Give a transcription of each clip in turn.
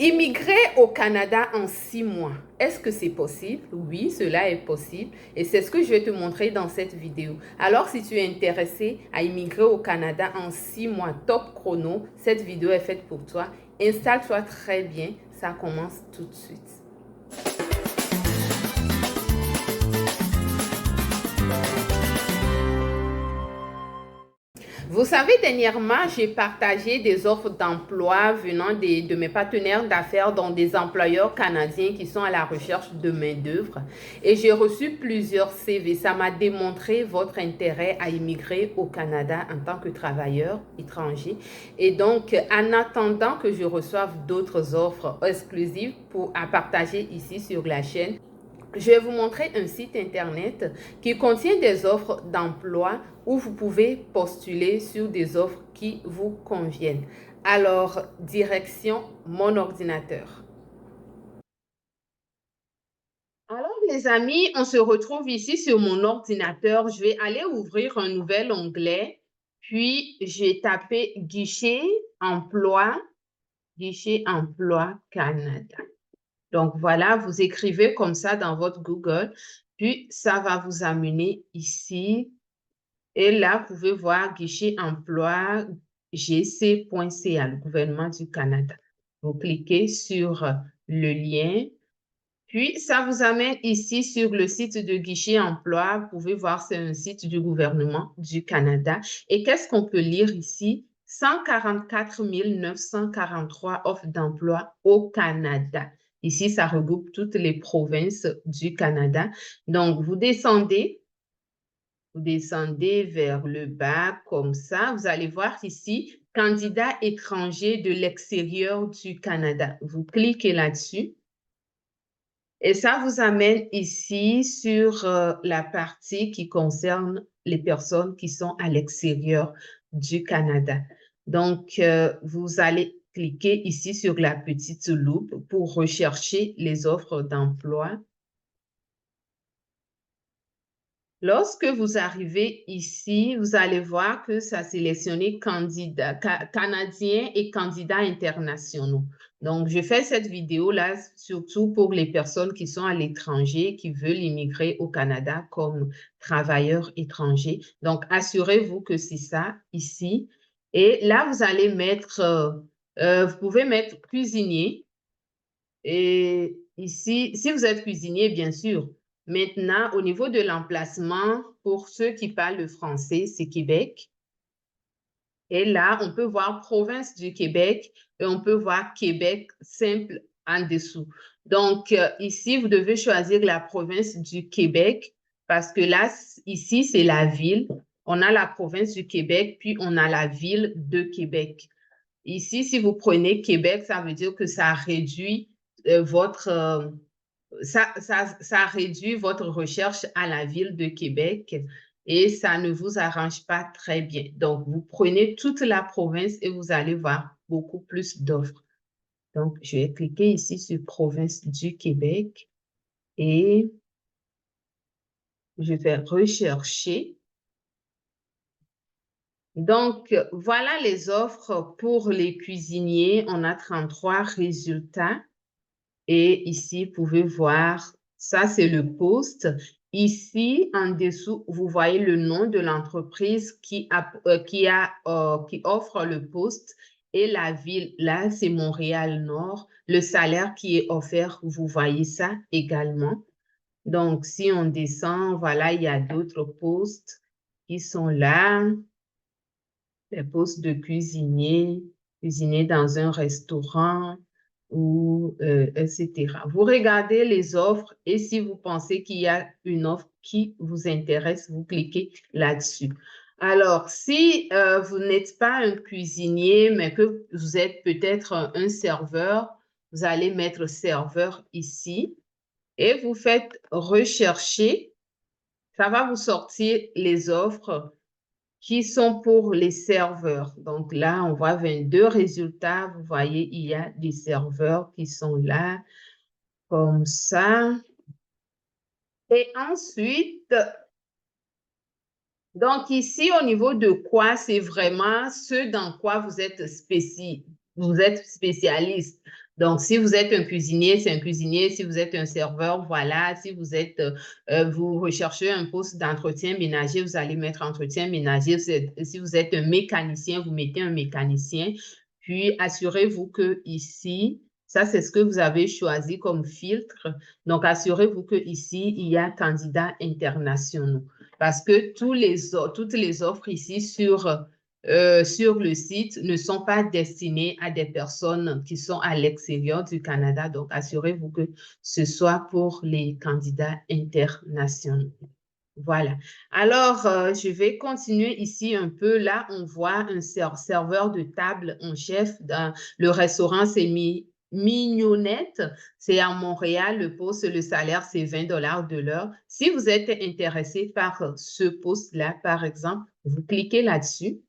Immigrer au Canada en 6 mois, est-ce que c'est possible? Oui, cela est possible et c'est ce que je vais te montrer dans cette vidéo. Alors, si tu es intéressé à immigrer au Canada en 6 mois, top chrono, cette vidéo est faite pour toi. Installe-toi très bien, ça commence tout de suite. Vous savez, dernièrement, j'ai partagé des offres d'emploi venant de mes partenaires d'affaires, dont des employeurs canadiens qui sont à la recherche de main-d'œuvre. Et j'ai reçu plusieurs CV. Ça m'a démontré votre intérêt à immigrer au Canada en tant que travailleur étranger. Et donc, en attendant que je reçoive d'autres offres exclusives à partager ici sur la chaîne, je vais vous montrer un site internet qui contient des offres d'emploi où vous pouvez postuler sur des offres qui vous conviennent. Alors, direction mon ordinateur. Alors, les amis, on se retrouve ici sur mon ordinateur. Je vais aller ouvrir un nouvel onglet. Puis, j'ai tapé guichet emploi Canada. Donc, voilà, vous écrivez comme ça dans votre Google, puis ça va vous amener ici. Et là, vous pouvez voir guichet emploi gc.ca, le gouvernement du Canada. Vous cliquez sur le lien, puis ça vous amène ici sur le site de guichet emploi. Vous pouvez voir, c'est un site du gouvernement du Canada. Et qu'est-ce qu'on peut lire ici? 144 943 offres d'emploi au Canada. Ici, ça regroupe toutes les provinces du Canada. Donc, vous descendez vers le bas comme ça. Vous allez voir ici, candidat étranger de l'extérieur du Canada. Vous cliquez là-dessus. Et ça vous amène ici sur la partie qui concerne les personnes qui sont à l'extérieur du Canada. Donc, vous allez cliquer ici sur la petite loupe pour rechercher les offres d'emploi. Lorsque vous arrivez ici, vous allez voir que ça a sélectionné candidats canadiens et candidats internationaux. Donc, je fais cette vidéo-là surtout pour les personnes qui sont à l'étranger, qui veulent immigrer au Canada comme travailleurs étrangers. Donc, assurez-vous que c'est ça ici. Et là, vous allez mettre, vous pouvez mettre cuisinier. Et ici, si vous êtes cuisinier, bien sûr. Maintenant, au niveau de l'emplacement, pour ceux qui parlent le français, c'est Québec. Et là, on peut voir province du Québec et on peut voir Québec simple en dessous. Donc, ici, vous devez choisir la province du Québec parce que là, ici, c'est la ville. On a la province du Québec, puis on a la ville de Québec. Ici, si vous prenez Québec, ça veut dire que ça réduit ça réduit votre recherche à la ville de Québec et ça ne vous arrange pas très bien. Donc, vous prenez toute la province et vous allez voir beaucoup plus d'offres. Donc, je vais cliquer ici sur province du Québec et je vais rechercher. Donc, voilà les offres pour les cuisiniers. On a 33 résultats. Et ici, vous pouvez voir, ça c'est le poste. Ici, en dessous, vous voyez le nom de l'entreprise qui offre le poste et la ville. Là, c'est Montréal-Nord. Le salaire qui est offert, vous voyez ça également. Donc, si on descend, voilà, il y a d'autres postes qui sont là. Les postes de cuisinier dans un restaurant ou etc. Vous regardez les offres et si vous pensez qu'il y a une offre qui vous intéresse, vous cliquez là-dessus. Alors, si vous n'êtes pas un cuisinier, mais que vous êtes peut-être un serveur, vous allez mettre serveur ici et vous faites rechercher. Ça va vous sortir les offres qui sont pour les serveurs. Donc là, on voit 22 résultats. Vous voyez, il y a des serveurs qui sont là, comme ça. Et ensuite, donc ici, au niveau de quoi, c'est vraiment ce dans quoi vous êtes spécialiste. Donc, si vous êtes un cuisinier, c'est un cuisinier. Si vous êtes un serveur, voilà. Si vous êtes, vous recherchez un poste d'entretien ménager, vous allez mettre entretien ménager. Si vous êtes un mécanicien, vous mettez un mécanicien. Puis, assurez-vous que ici, ça, c'est ce que vous avez choisi comme filtre. Donc, assurez-vous que ici, il y a candidats internationaux. Parce que toutes les offres ici sur le site ne sont pas destinés à des personnes qui sont à l'extérieur du Canada. Donc, assurez-vous que ce soit pour les candidats internationaux. Voilà. Alors, je vais continuer ici un peu. Là, on voit un serveur de table en chef dans le restaurant, c'est Mignonnette. C'est à Montréal. Le poste, le salaire, c'est 20 de l'heure. Si vous êtes intéressé par ce poste-là, par exemple, vous cliquez là-dessus.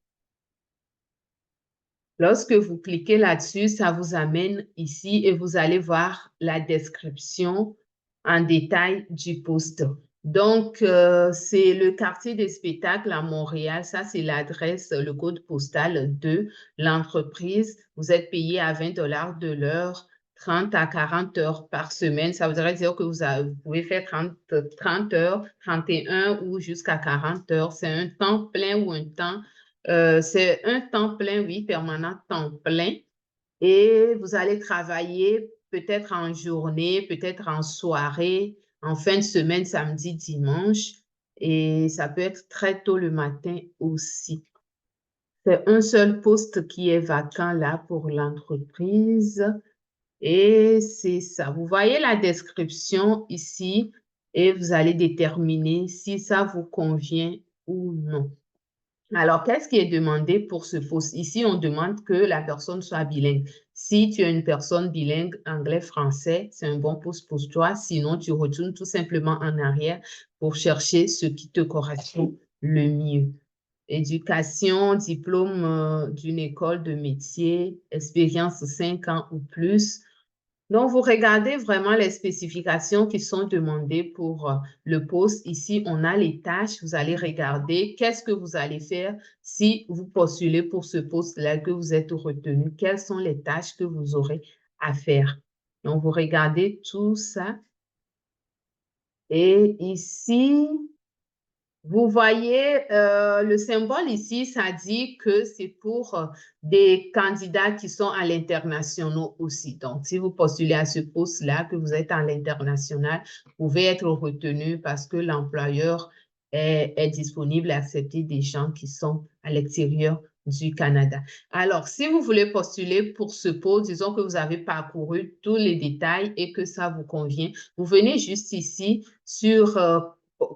Lorsque vous cliquez là-dessus, ça vous amène ici et vous allez voir la description en détail du poste. Donc, c'est le quartier des spectacles à Montréal. Ça, c'est l'adresse, le code postal de l'entreprise. Vous êtes payé à 20 de l'heure, 30 à 40 heures par semaine. Ça voudrait dire que vous pouvez faire 30 heures, 31 ou jusqu'à 40 heures. C'est un temps plein ou un temps c'est un temps plein, oui, permanent, temps plein. Et vous allez travailler peut-être en journée, peut-être en soirée, en fin de semaine, samedi, dimanche. Et ça peut être très tôt le matin aussi. C'est un seul poste qui est vacant là pour l'entreprise. Et c'est ça. Vous voyez la description ici et vous allez déterminer si ça vous convient ou non. Alors, qu'est-ce qui est demandé pour ce poste? Ici, on demande que la personne soit bilingue. Si tu es une personne bilingue anglais-français, c'est un bon poste pour toi. Sinon, tu retournes tout simplement en arrière pour chercher ce qui te correspond le mieux. Éducation, diplôme d'une école de métier, expérience 5 ans ou plus. Donc, vous regardez vraiment les spécifications qui sont demandées pour le poste. Ici, on a les tâches. Vous allez regarder qu'est-ce que vous allez faire si vous postulez pour ce poste-là, que vous êtes retenu. Quelles sont les tâches que vous aurez à faire? Donc, vous regardez tout ça. Et ici, vous voyez, le symbole ici, ça dit que c'est pour des candidats qui sont à l'international aussi. Donc, si vous postulez à ce poste-là, que vous êtes à l'international, vous pouvez être retenu parce que l'employeur est disponible à accepter des gens qui sont à l'extérieur du Canada. Alors, si vous voulez postuler pour ce poste, disons que vous avez parcouru tous les détails et que ça vous convient, vous venez juste ici sur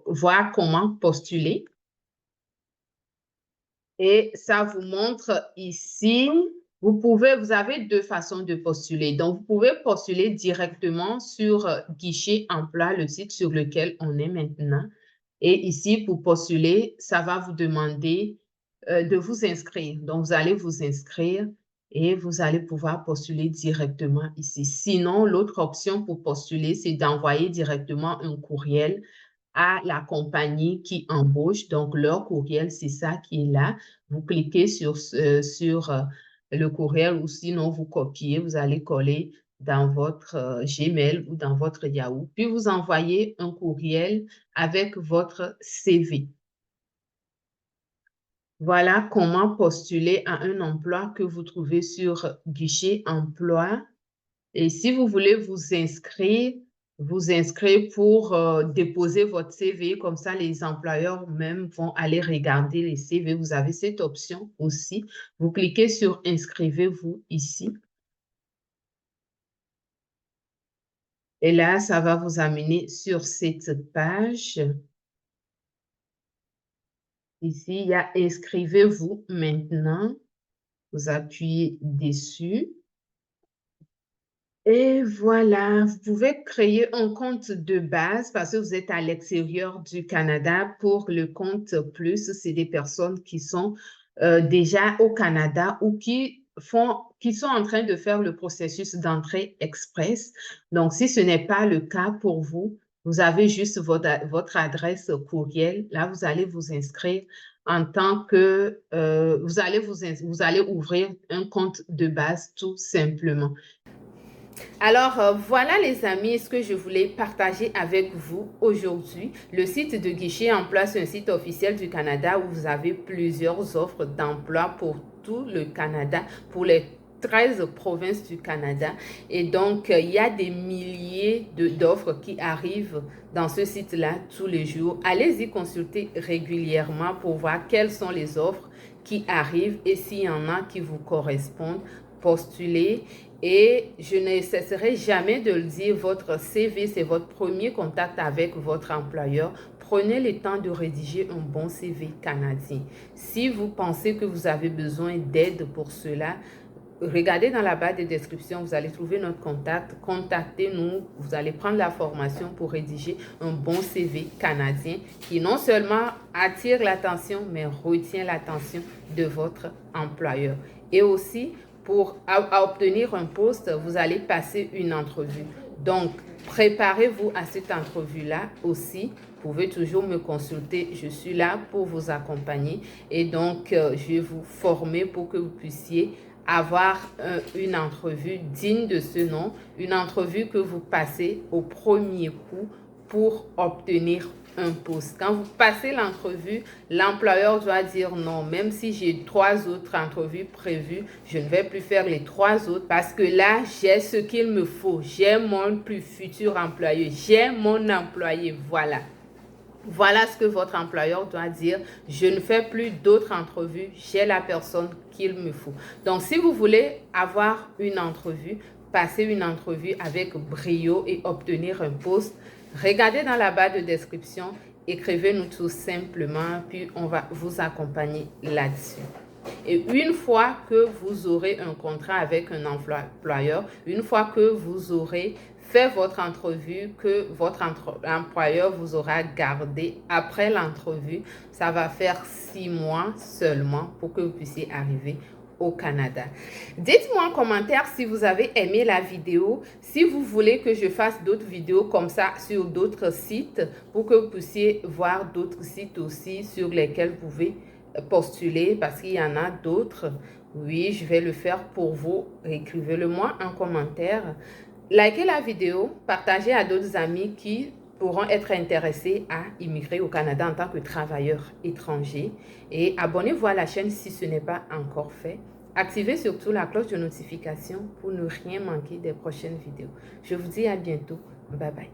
voir comment postuler. Et ça vous montre ici, vous avez deux façons de postuler. Donc, vous pouvez postuler directement sur Guichet Emploi, le site sur lequel on est maintenant. Et ici, pour postuler, ça va vous demander de vous inscrire. Donc, vous allez vous inscrire et vous allez pouvoir postuler directement ici. Sinon, l'autre option pour postuler, c'est d'envoyer directement un courriel à la compagnie qui embauche. Donc, leur courriel, c'est ça qui est là. Vous cliquez sur le courriel ou sinon vous copiez, vous allez coller dans votre Gmail ou dans votre Yahoo. Puis, vous envoyez un courriel avec votre CV. Voilà comment postuler à un emploi que vous trouvez sur Guichet Emploi. Et si vous voulez vous inscrire pour déposer votre CV, comme ça les employeurs même vont aller regarder les CV. Vous avez cette option aussi. Vous cliquez sur Inscrivez-vous ici. Et là, ça va vous amener sur cette page. Ici, il y a Inscrivez-vous maintenant. Vous appuyez dessus. Et voilà, vous pouvez créer un compte de base parce que vous êtes à l'extérieur du Canada. Pour le compte plus, c'est des personnes qui sont déjà au Canada ou qui sont en train de faire le processus d'entrée express. Donc, si ce n'est pas le cas pour vous, vous avez juste votre adresse courriel. Là, vous allez vous inscrire en tant que, vous allez ouvrir un compte de base tout simplement. Alors, voilà les amis, ce que je voulais partager avec vous aujourd'hui. Le site de Guichet Emploi, c'est un site officiel du Canada où vous avez plusieurs offres d'emploi pour tout le Canada, pour les 13 provinces du Canada. Et donc, il y a des milliers d'offres qui arrivent dans ce site-là tous les jours. Allez-y consulter régulièrement pour voir quelles sont les offres qui arrivent et s'il y en a qui vous correspondent, postulez. Et je ne cesserai jamais de le dire, votre CV, c'est votre premier contact avec votre employeur. Prenez le temps de rédiger un bon CV canadien. Si vous pensez que vous avez besoin d'aide pour cela, regardez dans la barre de description, vous allez trouver notre contact. Contactez-nous, vous allez prendre la formation pour rédiger un bon CV canadien qui non seulement attire l'attention, mais retient l'attention de votre employeur. Et aussi, pour obtenir un poste, vous allez passer une entrevue. Donc, préparez-vous à cette entrevue-là aussi. Vous pouvez toujours me consulter. Je suis là pour vous accompagner. Et donc, je vais vous former pour que vous puissiez avoir une entrevue digne de ce nom. Une entrevue que vous passez au premier coup pour obtenir un poste. Quand vous passez l'entrevue, l'employeur doit dire non, même si j'ai 3 autres entrevues prévues, je ne vais plus faire les 3 autres parce que là, j'ai ce qu'il me faut. J'ai mon plus futur employé. J'ai mon employé. Voilà. Voilà ce que votre employeur doit dire. Je ne fais plus d'autres entrevues. J'ai la personne qu'il me faut. Donc, si vous voulez avoir une entrevue, passer une entrevue avec brio et obtenir un poste, regardez dans la barre de description, écrivez-nous tout simplement, puis on va vous accompagner là-dessus. Et une fois que vous aurez un contrat avec un employeur, une fois que vous aurez fait votre entrevue, que votre employeur vous aura gardé après l'entrevue, ça va faire 6 mois seulement pour que vous puissiez arriver au Canada. Dites-moi en commentaire si vous avez aimé la vidéo, si vous voulez que je fasse d'autres vidéos comme ça sur d'autres sites pour que vous puissiez voir d'autres sites aussi sur lesquels vous pouvez postuler parce qu'il y en a d'autres. Oui, je vais le faire pour vous. Écrivez-le moi en commentaire. Likez la vidéo, partagez à d'autres amis qui pourront être intéressés à immigrer au Canada en tant que travailleurs étrangers. Et abonnez-vous à la chaîne si ce n'est pas encore fait. Activez surtout la cloche de notification pour ne rien manquer des prochaines vidéos. Je vous dis à bientôt. Bye bye.